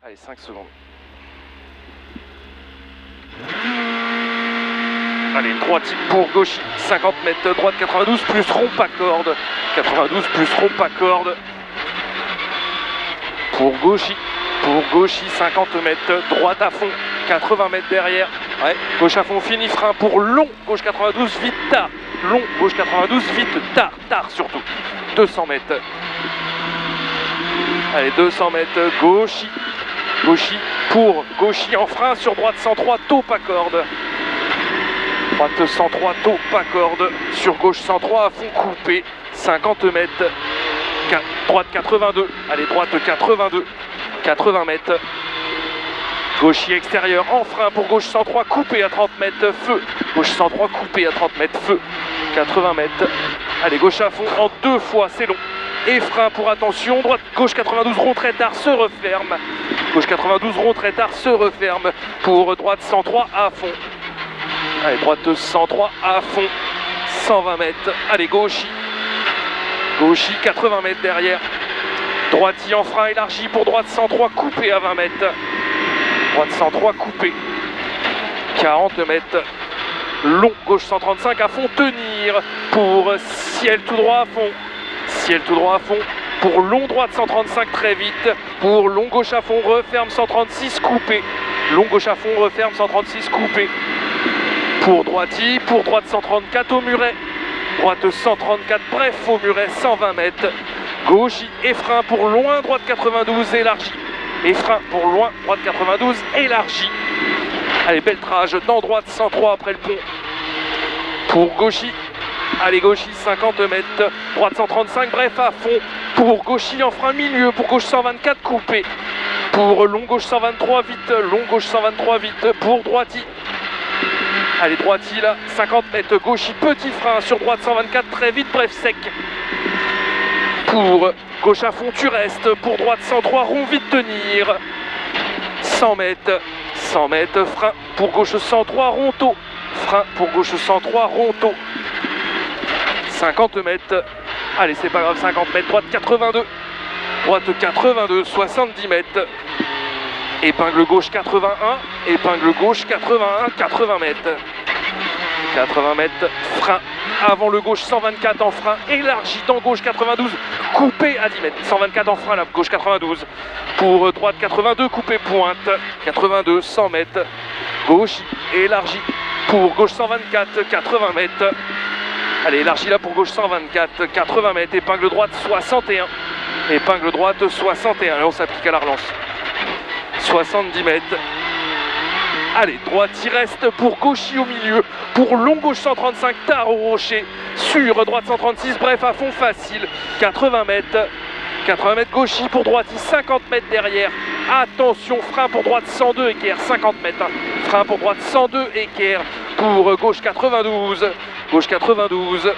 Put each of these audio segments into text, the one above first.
Allez, 5 secondes. Allez, droite pour gauche, 50 mètres, droite 92 plus rond pas corde. 92 plus rond pas corde. Pour gauche, 50 mètres, droite à fond, 80 mètres derrière. Ouais, gauche à fond, fini, frein pour long, gauche 92, vite, tard. Long, gauche 92, vite, tard, tard surtout. 200 mètres. Allez, 200 mètres, gauche pour gauche en frein sur droite 103, taux pas corde. Droite 103, taux pas corde. Sur gauche 103, à fond coupé, 50 mètres. Droite 82, allez, droite 82, 80 mètres. Gauche extérieur en frein pour gauche 103, coupé à 30 mètres, feu. Gauche 103, coupé à 30 mètres, feu. 80 mètres. Allez, gauche à fond en 2 fois, c'est long. Et frein pour attention, droite, gauche 92, rond très tard, se referme. Gauche 92, rond très tard, se referme. Pour droite 103, à fond. Allez, droite 103, à fond. 120 mètres. Allez, gauche 80 mètres derrière. Droite en frein élargi pour droite 103, coupé à 20 mètres. Droite 103, coupé. 40 mètres. Long, gauche 135, à fond, tenir. Pour ciel tout droit à fond. Ciel tout droit à fond. Pour long, droite 135, très vite. Pour long, gauche à fond, referme 136, coupé. Long, gauche à fond, referme 136, coupé. Pour droite 134 au muret. Droite 134, bref au muret, 120 mètres. Gauche et frein pour loin, droite 92, élargi. Et frein pour loin, droite 92, élargi. Allez, belle trage dans droite 103 après le pont. Pour gauchy. Allez, gauchy 50 mètres. Droite 135, bref à fond. Pour gauchy en frein milieu. Pour gauche 124, coupé. Pour long gauche 123, vite. Long gauche 123, vite. Pour droiti. Allez, droiti là, 50 mètres. Gauchy, petit frein sur droite 124, très vite, bref sec. Pour gauche à fond, tu restes. Pour droite 103, rond, vite tenir. 100 mètres. 100 mètres, frein pour gauche 103, ronto. Frein pour gauche 103, ronto. 50 mètres. Allez, c'est pas grave, 50 mètres. Droite 82. Droite 82, 70 mètres. Épingle gauche 81. Épingle gauche 81, 80 mètres. 80 mètres, frein avant le gauche 124 en frein, élargi dans gauche 92, coupé à 10 mètres. 124 en frein là, gauche 92. Pour droite 82, coupé pointe. 82, 100 mètres. Gauche, élargi. Pour gauche 124, 80 mètres. Allez, élargi là pour gauche 124, 80 mètres. Épingle droite 61. Épingle droite 61. Et on s'applique à la relance. 70 mètres. Allez, droite il reste pour gauchy au milieu. Pour long gauche 135, tard au rocher. Sur droite 136, bref à fond facile. 80 mètres. 80 mètres gauchy pour droite, 50 mètres derrière. Attention, frein pour droite 102 équerre, 50 mètres. Frein pour droite 102 équerre. Pour gauche 92. Gauche 92.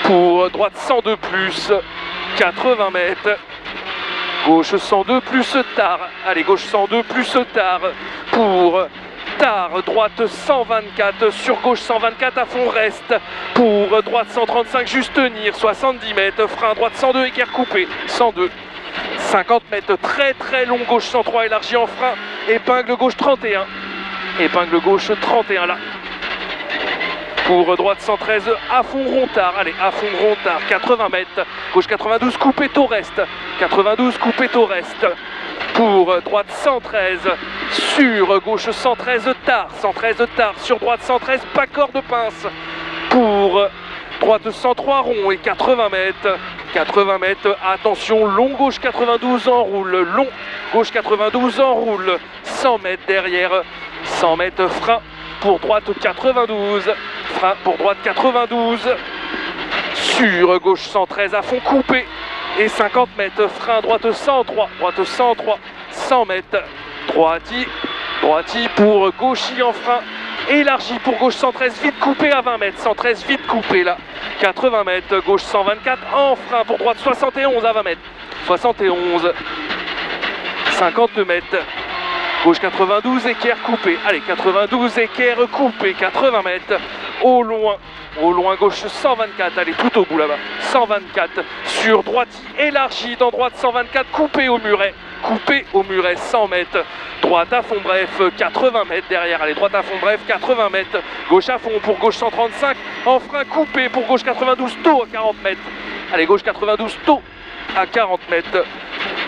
Pour droite 102 plus. 80 mètres. Gauche 102 plus tard. Allez, gauche 102 plus tard. Pour tard, droite 124. Sur gauche 124 à fond reste. Pour droite 135, juste tenir. 70 mètres. Frein droite 102, équerre coupé. 102. 50 mètres. Très très long. Gauche 103 élargi en frein. Épingle gauche 31. Épingle gauche 31 là. Pour droite 113, à fond rond-tard. Allez, à fond rond-tard, 80 mètres. Gauche 92, coupé taux reste. 92, coupé taux reste. Pour droite 113, sur gauche 113 tard. 113 tard, sur droite 113, pas corde pince. Pour droite 103 rond et 80 mètres. 80 mètres, attention, long gauche 92 enroule. Long gauche 92 enroule. 100 mètres derrière. 100 mètres frein. Pour droite 92, frein pour droite 92, sur gauche 113 à fond coupé, et 50 mètres, frein droite 103, 100 mètres, droiti pour gauchy en frein, élargi pour gauche 113, vite coupé à 20 mètres, 113 vite coupé là, 80 mètres, gauche 124 en frein pour droite 71 à 20 mètres, 71, 50 mètres. Gauche 92, équerre coupé. Allez, 92, équerre coupé, 80 mètres. Au loin, gauche 124. Allez, tout au bout là-bas. 124. Sur droite, élargi dans droite 124, coupé au muret. coupé au muret, 100 mètres. Droite à fond, bref, 80 mètres derrière. Allez, droite à fond, bref, 80 mètres. Gauche à fond pour gauche 135. En frein coupé pour gauche 92, tôt à 40 mètres. Allez, gauche 92, tôt à 40 mètres.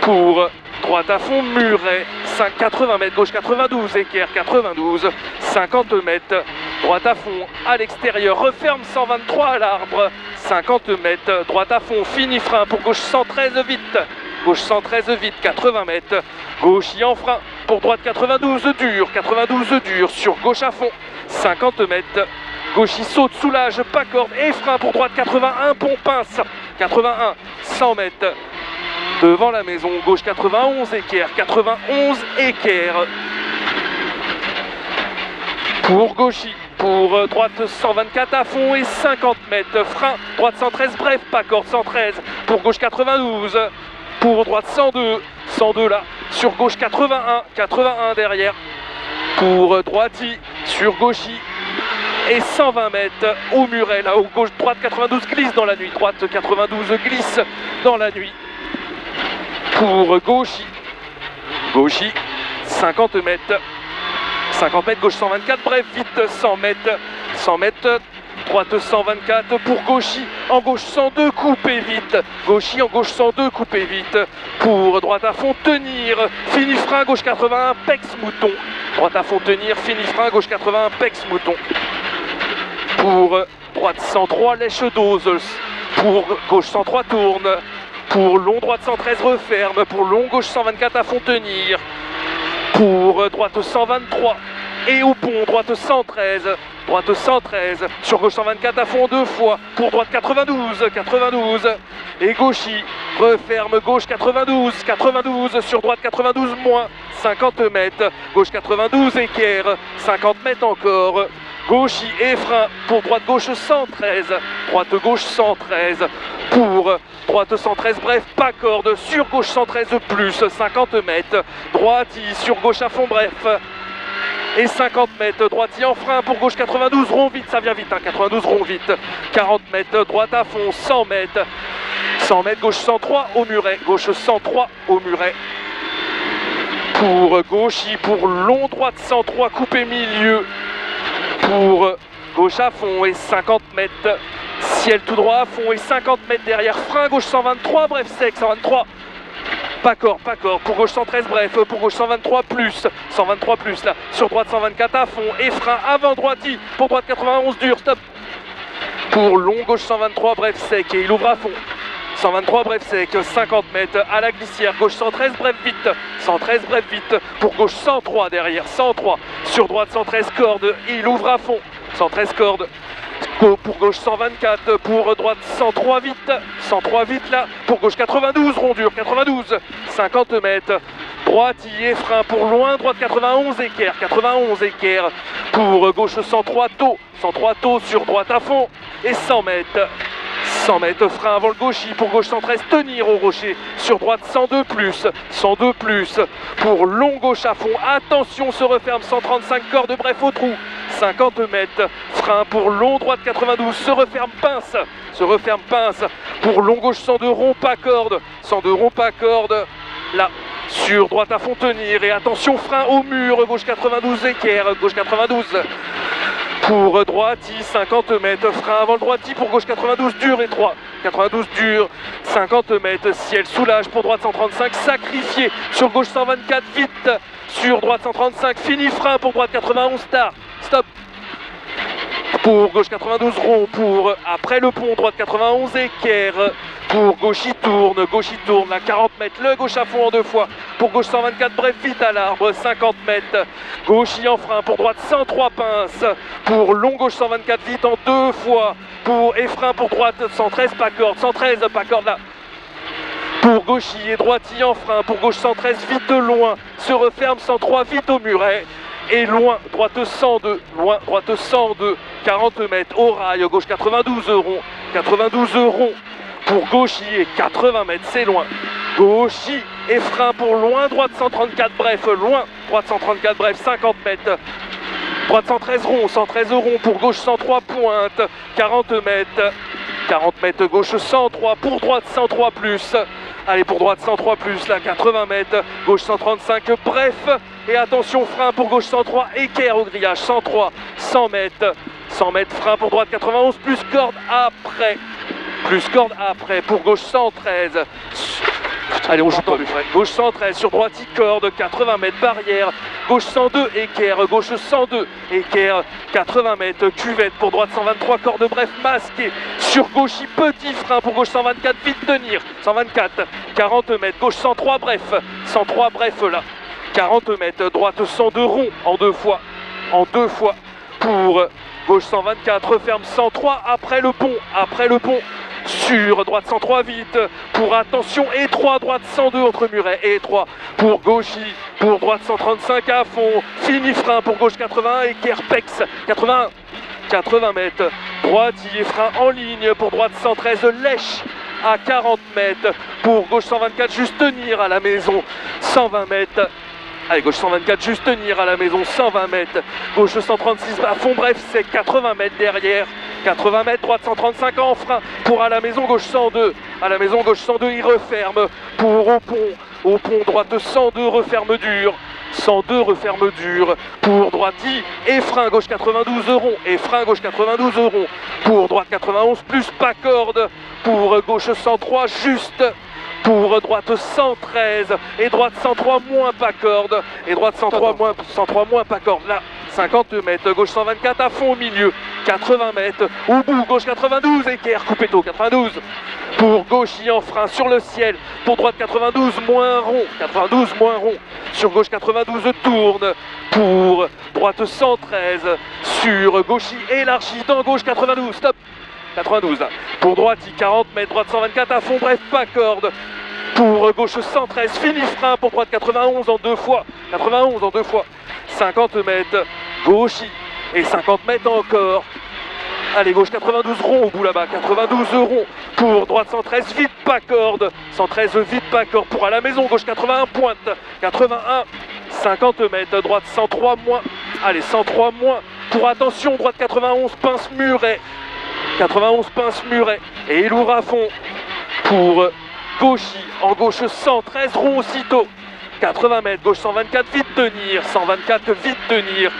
Pour droite à fond, muret, 80 mètres. Gauche 92, équerre 92, 50 mètres. Droite à fond, à l'extérieur, referme 123 à l'arbre. 50 mètres. Droite à fond, fini frein pour gauche 113 vite. Gauche 113 vite, 80 mètres. Gauche y en frein pour droite 92 dur, 92 dur sur gauche à fond, 50 mètres. Gauche y saute, soulage, pas corde et frein pour droite 81, pont pince, 81, 100 mètres. Devant la maison, gauche 91, équerre, 91, équerre. Pour gauchy, pour droite 124 à fond et 50 mètres. Frein, droite 113, bref, pas corde 113. Pour gauche 92, pour droite 102, 102 là. Sur gauche 81, 81 derrière. Pour droiti, sur gauchy. Et 120 mètres au muret là, au gauche, droite 92 glisse dans la nuit. Droite 92 glisse dans la nuit. Pour gauchy, gauchy, 50 mètres. 50 mètres, gauche 124, bref, vite 100 mètres. 100 mètres, droite 124 pour gauchy, en gauche 102, coupé vite. Gauchy en gauche 102, coupé vite. Pour droite à fond, tenir, fini frein, gauche 81, pex mouton. Droite à fond, tenir, fini frein, gauche 81, pex mouton. Pour droite 103, lèche dose. Pour gauche 103, tourne. Pour long, droite 113, referme. Pour long, gauche 124 à fond, tenir. Pour droite 123 et au pont, droite 113, droite 113, sur gauche 124 à fond deux fois, pour droite 92, 92, et gauchy, referme gauche 92, 92, sur droite 92 moins, 50 mètres, gauche 92, équerre, 50 mètres encore, gauchy et frein, pour droite gauche 113, droite gauche 113, pour droite 113, bref, pas corde, sur gauche 113 plus, 50 mètres, droite sur gauche à fond, bref, et 50 mètres, droiti en frein pour gauche 92, rond vite, ça vient vite, hein, 92 rond vite, 40 mètres, droite à fond, 100 mètres, 100 mètres, gauche 103 au muret, gauche 103 au muret, pour gauchy, pour long, droite 103, coupé milieu, pour gauche à fond et 50 mètres, ciel tout droit à fond et 50 mètres derrière, frein gauche 123, bref sec, 123, pas corde, pour gauche 113, bref, pour gauche 123 plus là, sur droite 124 à fond et frein avant droiti, pour droite 91 dur, stop. Pour long gauche 123, bref sec et il ouvre à fond. 123 bref sec, 50 mètres à la glissière, gauche 113 bref vite, 113 bref vite, pour gauche 103 derrière, 103, sur droite 113 corde, il ouvre à fond, 113 corde, pour gauche 124, pour droite 103 vite là, pour gauche 92, rondure 92, 50 mètres, droite et frein pour loin, droite 91 équerre, pour gauche 103 tôt sur droite à fond, et 100 mètres. 100 mètres, frein avant le gauchy, pour gauche 113, tenir au rocher, sur droite 102 plus, pour long gauche à fond, attention se referme 135 corde, bref au trou, 50 mètres, frein pour long droite 92, se referme pince, pour long gauche 102 rond pas corde, là, sur droite à fond tenir, et attention frein au mur, gauche 92 équerre, gauche 92, pour droiti, 50 mètres, frein avant le droiti, pour gauche 92 dur et 3, 92 dur, 50 mètres, ciel soulage, pour droite 135, sacrifié, sur gauche 124, vite, sur droite 135, fini, frein pour droite 91, stop, pour gauche 92 rond, pour après le pont, droite 91 équerre, pour gauchy tourne, à 40 mètres, le gauche à fond en deux fois, pour gauche 124, bref vite à l'arbre, 50 mètres, gauchy en frein, pour droite 103 pince, pour long gauche 124 vite en deux fois, pour et frein pour droite 113 pas corde là, pour gauchy et droiti en frein, pour gauche 113 vite loin, se referme 103 vite au muret, et loin, droite 102, 40 mètres, au rail, gauche 92 rond, pour gauchy et 80 mètres, c'est loin, gauchy et frein pour loin, droite 134, bref, loin, droite 134, bref, 50 mètres, droite 113 rond, pour gauche 103 pointe, 40 mètres, gauche 103, pour droite 103 plus, Allez, pour droite 103 plus, là 80 mètres, gauche 135, bref. Et attention, frein pour gauche 103, équerre au grillage 103, 100 mètres, frein pour droite 91 plus corde après. Pour gauche 113. Allez, on joue pas plus. Gauche 113 sur droite, corde, 80 mètres, barrière. Gauche 102, équerre. Gauche 102, équerre, 80 mètres, cuvette. Pour droite 123, corde, bref, masqué. Sur gauche, petit frein. Pour gauche 124, vite tenir. 124, 40 mètres. Gauche 103, bref. 103, bref, là. 40 mètres. Droite 102, rond, en deux fois. Pour gauche 124, referme 103, après le pont. Sur droite 103 vite, pour attention, étroit, droite 102 entre muret et étroit, pour gauchy, pour droite 135 à fond, fini frein pour gauche 81 et Kerpex 80 mètres, droite et frein en ligne, pour droite 113 lèche à 40 mètres, pour gauche 124 juste tenir à la maison, 120 mètres. Allez, gauche 124, juste tenir à la maison, 120 mètres. Gauche 136 à fond, bref, c'est 80 mètres derrière. 80 mètres, droite 135 en frein. Pour à la maison, gauche 102. À la maison, gauche 102, il referme. Pour au pont, droite 102, referme dur. 102, referme dur. Pour droite, et frein, gauche 92 rond. Et frein, gauche 92 rond. Pour droite 91, plus pas corde. Pour gauche 103, juste. Pour droite 113 et droite 103 moins pas corde. Et droite 103 moins pas corde. Là, 50 mètres, gauche 124 à fond au milieu. 80 mètres, au bout, gauche 92, équerre, coupé tôt, 92. Pour gauche, en frein sur le ciel. Pour droite 92 moins rond. Sur gauche 92 tourne. Pour droite 113. Sur gauche élargi dans gauche 92. Stop. 92 là. Pour droite, 40 mètres, droite 124 à fond, bref, pas corde. Pour gauche 113, fini frein. Pour droite 91 en deux fois. 50 mètres, gauche et 50 mètres encore. Allez, gauche 92 rond au bout là-bas, 92 rond. Pour droite 113, vite pas corde. 113, vite pas corde. Pour à la maison, gauche 81 pointe. 81, 50 mètres, droite 103 moins. Allez, 103 moins. Pour attention, droite 91, pince muret. 91 pince muret et il ouvre à fond pour gauchy en gauche 113 rond aussitôt 80 mètres, gauche 124 vite tenir, 124 vite tenir,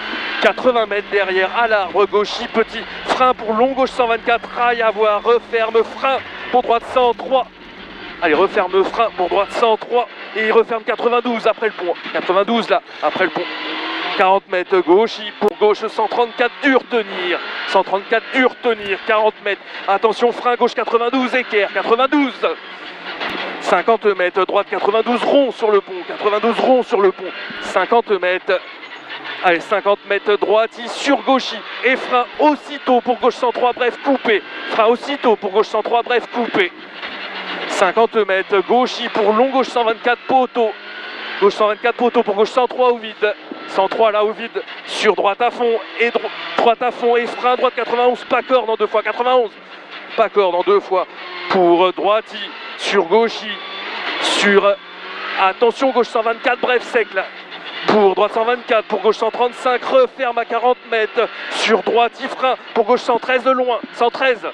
80 mètres derrière à l'arbre, gauchy petit frein pour long, gauche 124 rail à voir, referme frein pour droite 103. Allez, referme frein pour droite 103 et il referme 92 après le pont, 92 là après le pont. 40 mètres gauchy, pour gauche 134 dur tenir, 40 mètres, attention frein gauche 92 équerre, 92, 50 mètres, droite 92 rond sur le pont, 50 mètres, allez 50 mètres droite sur gauchy et frein aussitôt pour gauche 103 bref coupé, 50 mètres gauchy pour long gauche 124 poteau, pour gauche 103 au vide. 103 là au vide, sur droite à fond et frein, droite 91, pas corde en deux fois, 91, pas corde en deux fois, pour droite, sur gauchy, attention gauche 124, bref sec là, pour droite 124, pour gauche 135, referme à 40 mètres, sur droite, frein, pour gauche 113 de loin, 113,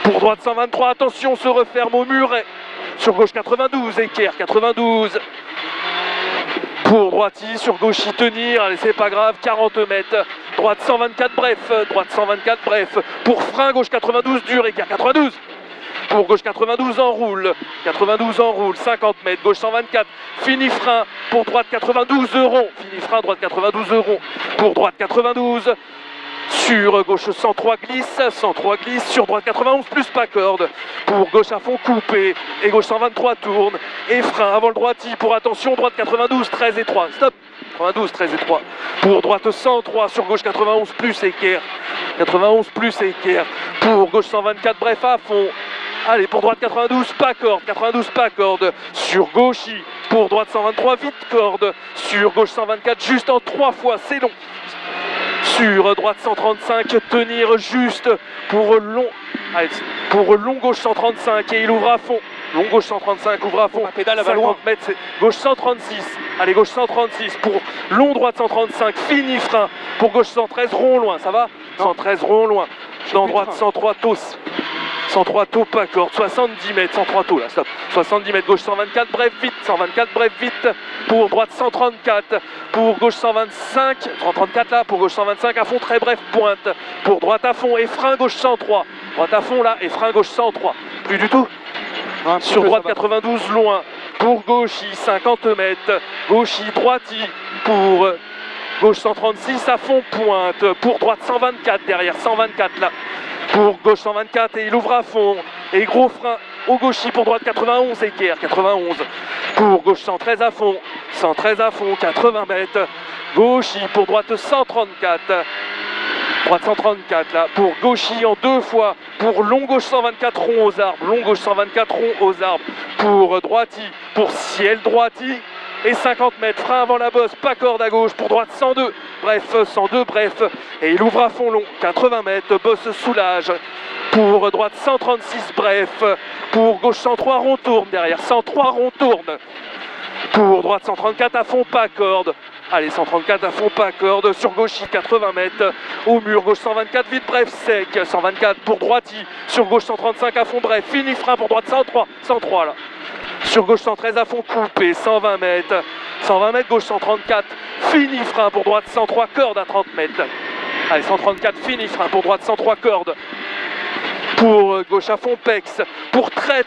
pour droite 123, attention se referme au muret, sur gauche 92, équerre, 92, pour droite, sur gauche, tenir, allez c'est pas grave, 40 mètres, droite 124 bref, pour frein, gauche 92 dur, écart 92, pour gauche 92 en roule, 50 mètres, gauche 124, fini frein, pour droite 92 rond, pour droite 92, sur gauche 103 glisse, sur droite 91 plus pas corde, pour gauche à fond coupé, et gauche 123 tourne, et frein avant le droiti, pour attention, droite 92, 13 et 3, stop, 92, 13 et 3, pour droite 103, sur gauche 91 plus équerre, pour gauche 124, bref à fond, allez pour droite 92 pas corde, sur gauchy, pour droite 123 vite corde, sur gauche 124 juste en 3 fois, c'est long. Sur droite 135, tenir juste pour long. Allez, pour long gauche 135 et il ouvre à fond. Long gauche 135, ouvre à fond. La pédale, 50 mètres, c'est gauche 136. Allez, gauche 136 pour long droite 135, fini frein. Pour gauche 113, rond loin, ça va 113 rond loin. Dans droite 103, tous. 103 taux, pas corde, 70 mètres, 103 taux là, stop. 70 mètres, gauche 124, bref vite, 124, bref vite, pour droite 134, pour gauche 125, 134 là, pour gauche 125, à fond, très bref, pointe, pour droite à fond, et frein gauche 103, droite à fond là, et frein gauche 103, plus du tout, Non, sur droite 92, loin, pour gauchy, 50 mètres, gauchy, droiti, pour gauche 136, à fond, pointe, pour droite 124, derrière 124 là, pour gauche 124 et il ouvre à fond et gros frein au gauchy pour droite 91 équerre 91 pour gauche 113 à fond 80 mètres gauchy pour droite 134 droite 134 là pour gauchy en deux fois pour long gauche 124 rond aux arbres long gauche 124 rond aux arbres pour droiti pour ciel droiti et 50 mètres, frein avant la bosse, pas corde à gauche, pour droite 102, bref, 102, bref, et il ouvre à fond long, 80 mètres, bosse soulage, pour droite 136, bref, pour gauche 103, rond tourne, derrière 103, rond tourne, pour droite 134 à fond, pas corde, allez 134 à fond, pas corde, sur gauchy 80 mètres, au mur, gauche 124, vite, bref, sec, 124 pour droiti, sur gauche 135 à fond, bref, fini, frein pour droite 103 là. Sur gauche 113 à fond coupé, 120 mètres, gauche 134, fini frein pour droite 103, corde à 30 mètres. Allez, 134, fini frein pour droite 103, corde. Pour gauche à fond, pex, pour très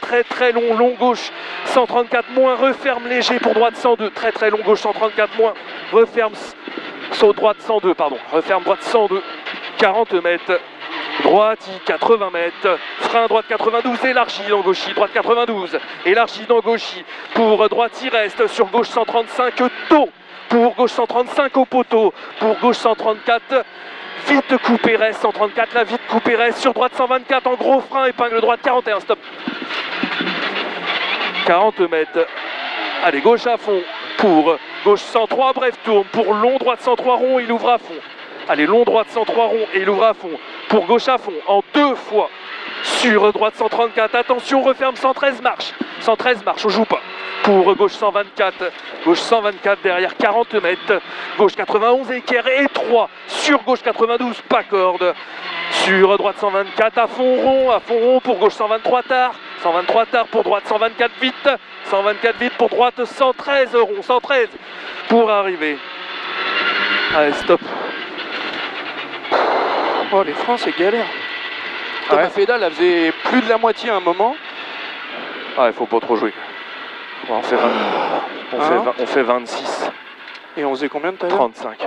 long, long gauche 134 moins, referme léger pour droite 102, très long gauche 134 moins, referme droite 102, pardon, referme droite 102, 40 mètres. Droite, 80 mètres, frein droite 92, élargi dans gauchy, droite 92, élargi dans gauchy, pour droite il reste, sur gauche 135, taux, pour gauche 135 au poteau, pour gauche 134, vite coupé reste, 134 là, vite coupé reste, sur droite 124 en gros frein, épingle droite 41, stop. 40 mètres, allez gauche à fond, pour gauche 103, bref tourne, pour long droite 103 rond, il ouvre à fond. Allez, long droite 103 rond et il ouvre à fond. Pour gauche à fond, en deux fois. Sur droite 134, attention, referme 113 marche. 113 marche, on joue pas. Pour gauche 124 derrière 40 mètres. Gauche 91, équerre et 3. Sur gauche 92, pas corde. Sur droite 124, à fond rond pour gauche 123 tard. 123 tard pour droite 124 vite. 124 vite pour droite 113 rond, 113 pour arriver. Allez, stop. Oh, les freins, c'est galère. Comme la pédale, elle faisait plus de la moitié à un moment. Ouais, faut pas trop jouer. On fait 26. Et on faisait combien de taille? 35.